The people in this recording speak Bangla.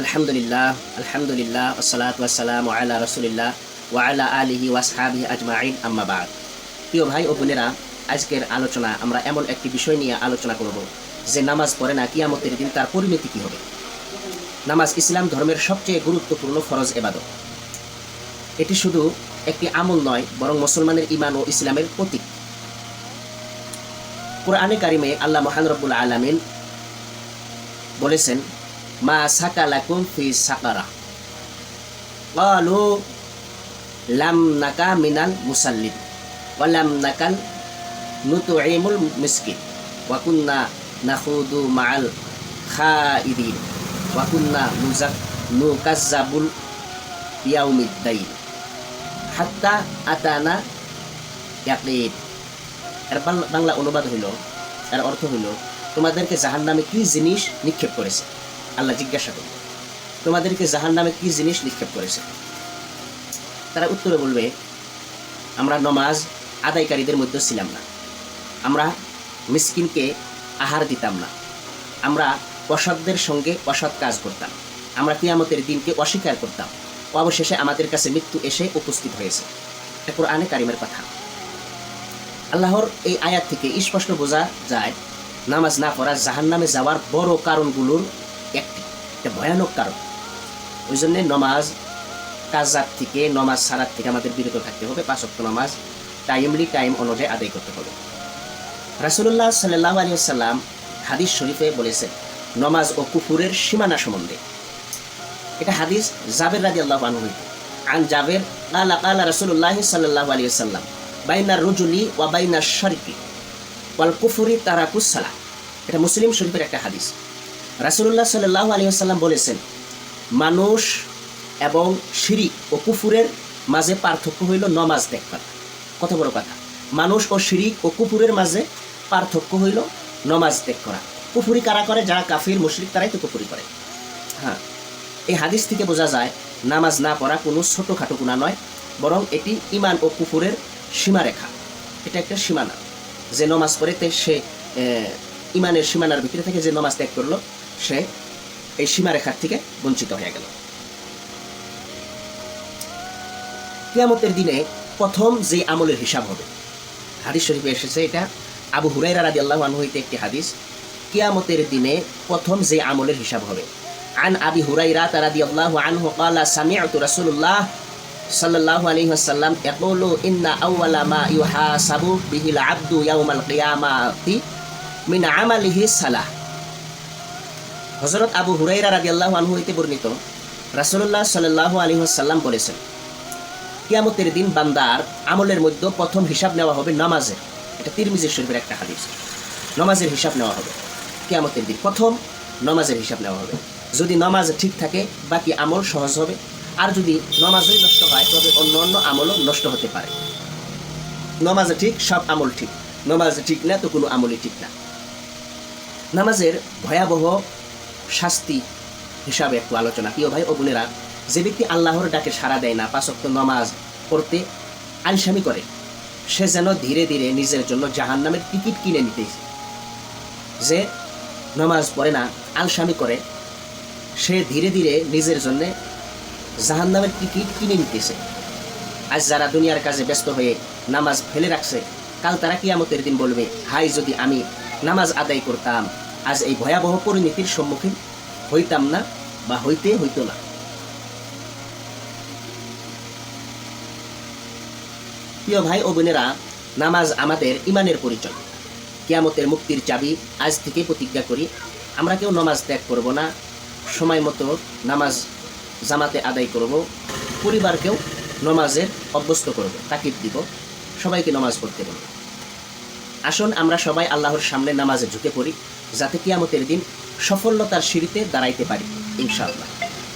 আলহামদুলিল্লাহ আলহামদুলিল্লাহ ওয়াসসালাতু ওয়াসসালামু আলা রাসূলিল্লাহ ওয়া আলা আলিহি ওয়া আসহাবিহি আজমাইন আম্মা বাদ। প্রিয় ভাই ও বোনেরা, আজকের আলোচনা আমরা এমন একটি বিষয় নিয়ে আলোচনা করব যে নামাজ পড়ে না কিয়ামতের দিন তার পরিণতি কী হবে। নামাজ ইসলাম ধর্মের সবচেয়ে গুরুত্বপূর্ণ ফরজ ইবাদত। এটি শুধু একটি আমল নয়, বরং মুসলমানের ঈমান ও ইসলামের প্রতীক। কুরআনে কারিমে আল্লাহ মহান রব্বুল আলামিন বলেছেন, মা সাকালাকুম ফি সাকারা ক্বালু লাম নাকা মিনাল মুসাল্লিন ওয়া লাম নাকাল নুতঈমুল মিসকিন ওয়া কুন্না নাখুদু মাআল খাইদিন ওয়া কুন্না নুকাজ্জাবুল বিয়াউমিদ্দাইন হাত্তা আতানা ইয়াকিন। এর বাংলা অনুবাদ হইল, এর অর্থ হইল, তোমাদেরকে জাহান্নামে কি জিনিস নিক্ষেপ করেছে। আল্লাহ জিজ্ঞাসা করবে, তোমাদেরকে জাহান্নামে কি জিনিস নিক্ষেপ করেছে। তারা উত্তরে বলবে, আমরা নমাজ আদায়কারীদের মধ্যে ছিলাম না, আমরা মিসকিনকে আহার দিতাম না, আমরা অসৎদের সঙ্গে অসৎ কাজ করতাম, আমরা কিয়ামতের দিনকে অস্বীকার করতাম, অবশেষে আমাদের কাছে মৃত্যু এসে উপস্থিত হয়েছে। এটা কুরআনে কারিমের কথা। আল্লাহর এই আয়াত থেকে স্পষ্ট বোঝা যায়, নামাজ না পড়া জাহান্নামে যাওয়ার বড় কারণগুলোর একটি, একটা ভয়ানক কারণ। ওই জন্যে নমাজ কাজার থেকে, নমাজ ছাড়ার থেকে আমাদের বিরত থাকতে হবে। 5 ওয়াক্ত নামাজ টাইম অনুযায়ী আদায় করতে হবে। রাসূলুল্লাহ সাল্লাল্লাহু আলাইহি ওয়াসাল্লাম হাদিস শরীফে বলেছেন নমাজ ও কুফুরের সীমানা সম্বন্ধে। এটা হাদিস জাবের রাদিয়াল্লাহু আনহু হইতে। আন জাবের ক্বালা ক্বালা রাসূলুল্লাহ সাল্লাল্লাহু আলাইহি ওয়াসাল্লাম বাইনার রুজুলি ওয়া বাইনাশ শারকি ওয়াল কুফরি তারাকুস সালাহ। এটা মুসলিম শরীফের একটা হাদিস। রাসূলুল্লাহ সাল্লাল্লাহু আলাইহি ওয়াসাল্লাম বলেছেন, মানুষ এবং শিরিক ও কুফুরের মাঝে পার্থক্য হইল নমাজ ত্যাগ করা। কত বড় কথা! মানুষ ও শিরিক ও কুফুরের মাঝে পার্থক্য হইল নমাজ ত্যাগ করা। কুফুরি কারা করে? যারা কাফির মুশরিক, তারাই তো কুফুরি করে। হ্যাঁ, এই হাদিস থেকে বোঝা যায় নামাজ না পড়া কোনো ছোটোখাটো গুনাহ নয়, বরং এটি ঈমান ও কুফুরের সীমারেখা। এটা একটা সীমানা, যে নমাজ পড়েতে সে ঈমানের সীমানার ভিতরে থেকে যে নমাজ ত্যাগ করলো, সে এই সীমারেখার থেকে বঞ্চিত হয়ে গেল। কিয়ামতের দিনে প্রথম যে আমলের হিসাব হবে, হাদিস শরীফে এসেছে, এটা আবু হুরায়রা রাদিয়াল্লাহু আনহু হইতে একটি হাদিস। কিয়ামতের দিনে প্রথম যে আমলের হিসাব হবে, আন আবি হুরায়রা রাদিয়াল্লাহু আনহু ক্বালা সামি'তু রাসূলুল্লাহ সাল্লাল্লাহু আলাইহি ওয়াসাল্লাম ইয়াকুলু ইন্না আউওয়ালা মা ইউহাসাবু বিহিল আবদু ইয়াউমাল কিয়ামাতি মিন আমালিহি সালাহ। হযরত আবু হুরায়রা রাদিয়াল্লাহু আনহু হইতে বর্ণিত, রাসূলুল্লাহ সাল্লাল্লাহু আলাইহি ওয়াসাল্লাম বলেছেন, কিয়ামতের দিন বান্দার আমলের মধ্যে প্রথম হিসাব নেওয়া হবে নামাজের। এটা তিরমিজি শরীফের একটা হাদিস। নামাজের হিসাব নেওয়া হবে কিয়ামতের দিন, প্রথম নামাজের হিসাব নেওয়া হবে। যদি নামাজ ঠিক থাকে বাকি আমল সহজ হবে, আর যদি নামাজই নষ্ট হয় তবে অন্য অন্য আমলও নষ্ট হতে পারে। নামাজ ঠিক, সব আমল ঠিক। নামাজ ঠিক না তো কোনো আমলই ঠিক না। নামাজের ভয়াবহ শাস্তি হিসাবে একটু আলোচনা। প্রিয় ভাই ও বোনেরা, যে ব্যক্তি আল্লাহর ডাকে সাড়া দেয় না, 5 ওয়াক্ত নামাজ পড়তে আলসামি করে, সে যেন ধীরে ধীরে নিজের জন্য জাহান্নামের টিকিট কিনে নিতেছে। যে নামাজ পড়ে না, আলসামি করে, সে ধীরে ধীরে নিজের জন্য জাহান্নামের টিকিট কিনে নিতেছে। আজ যারা দুনিয়ার কাজে ব্যস্ত হয়ে নামাজ ফেলে রাখছে, কাল তারা কিয়ামতের দিন বলবে, হাই যদি আমি নামাজ আদায় করতাম, আজ এই ভয়াবহ পরিণতির সম্মুখীন হইতাম না বা হইতো না। প্রিয় ভাই ও বোনেরা, নামাজ আমাদের ঈমানের পরিচয়, কিয়ামতের মুক্তির চাবি। আজ থেকে প্রতিজ্ঞা করি, আমরা কেউ নামাজ ত্যাগ করব না, সময় মতো নামাজ জামাতে আদায় করব, পরিবারকেও নামাজের অভ্যস্ত করব, তাকিদ দিব, সবাইকে নামাজ পড়তে বলব। আসুন আমরা সবাই আল্লাহর সামনে নামাজে ঝুঁকে পড়ি, যাতে কিয়ামতের দিন সফলতার সিঁড়িতে দাঁড়াইতে পারি ইনশাআল্লাহ।